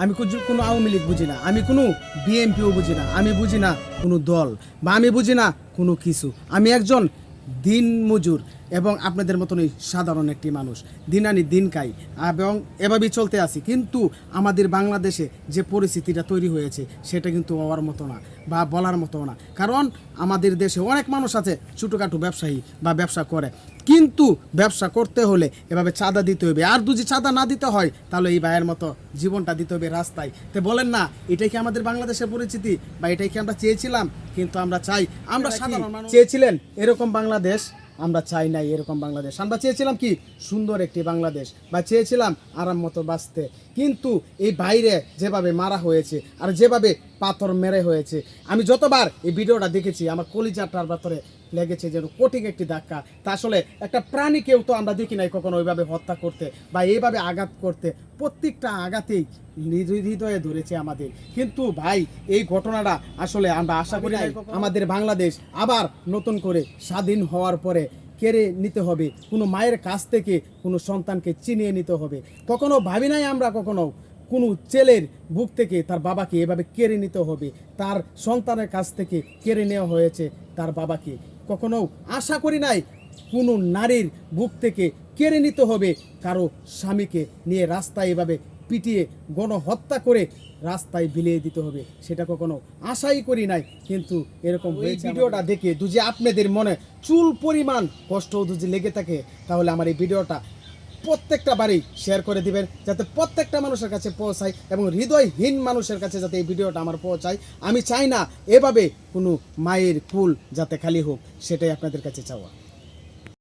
আমি কোনো আওয়ামী লীগ বুঝি না, আমি কোনো বিএনপিও বুঝি না, আমি বুঝি না কোনো দল, বা আমি বুঝি না কোনো কিছু। আমি একজন দিন মজুর এবং আপনাদের মতনই সাধারণ একটি মানুষ, দিন আনি দিন খাই এবং এভাবেই চলতে আসি। কিন্তু আমাদের বাংলাদেশে যে পরিস্থিতিটা তৈরি হয়েছে সেটা কিন্তু হওয়ার মতো না বা বলার মতো না। কারণ আমাদের দেশে অনেক মানুষ আছে ছোটোখাটো ব্যবসায়ী বা ব্যবসা করে, কিন্তু ব্যবসা করতে হলে এভাবে চাঁদা দিতে হবে। আর যদি চাঁদা না দিতে হয় তাহলে এই ভাইয়ের মতো জীবনটা দিতে হবে রাস্তায়। তো বলেন না, এটাই কি আমাদের বাংলাদেশের পরিচিতি বা এটাই কি আমরা চেয়েছিলাম? কিন্তু আমরা চাই, আমরা সাধারণ মানুষ চেয়েছিলেন এরকম বাংলাদেশ, আমরা চাই নাই এরকম বাংলাদেশ। আমরা চেয়েছিলাম কি সুন্দর একটি বাংলাদেশ, বা চেয়েছিলাম আরাম মতো বাঁচতে। কিন্তু এই বাইরে যেভাবে মারা হয়েছে আর যেভাবে পাথর মেরে হয়েছে, আমি যতবার এই ভিডিওটা দেখেছি আমার কলিজাটার ভেতরে লেগেছে যেন কঠিন একটি ধাক্কা। তা আসলে একটা প্রাণীকেও তো আমরা দেখি নাই কখনো ওইভাবে হত্যা করতে বা এইভাবে আঘাত করতে। প্রত্যেকটা আঘাতেই হৃদয়ে ধরেছে আমাদের। কিন্তু ভাই এই ঘটনাটা আসলে আমরা আশা করি নাই আমাদের বাংলাদেশ আবার নতুন করে স্বাধীন হওয়ার পরে কেড়ে নিতে হবে, কোনো মায়ের কাছ থেকে কোনো সন্তানকে চিনিয়ে নিতে হবে। কখনো ভাবি নাই আমরা কখনো কোনো ছেলের বুক থেকে তার বাবাকে এভাবে কেড়ে নিতে হবে, তার সন্তানের কাছ থেকে কেড়ে নেওয়া হয়েছে তার বাবাকে। কখনো আশা করি নাই কোনো নারীর বুক থেকে কেড়ে নিতে হবে কারো স্বামীকে নিয়ে রাস্তায় এভাবে পিটিয়ে গণহত্যা করে রাস্তায় বিলিয়ে দিতে হবে, সেটা কখনো আশাই করি নাই। কিন্তু এরকম হয়েছে। ভিডিওটা দেখে যদি আপনাদের মনে চুল পরিমাণ কষ্ট যদি লেগে থাকে তাহলে আমার এই ভিডিওটা প্রত্যেকটা বাড়ি শেয়ার করে দিবেন, যাতে প্রত্যেকটা মানুষের কাছে পৌঁছায় এবং হৃদয়হীন মানুষের কাছে যাতে এই ভিডিওটা আমার পৌঁছায়। আমি চাই না এভাবে কোনো মায়ের কুল যাতে খালি হোক, সেটাই আপনাদের কাছে চাওয়া।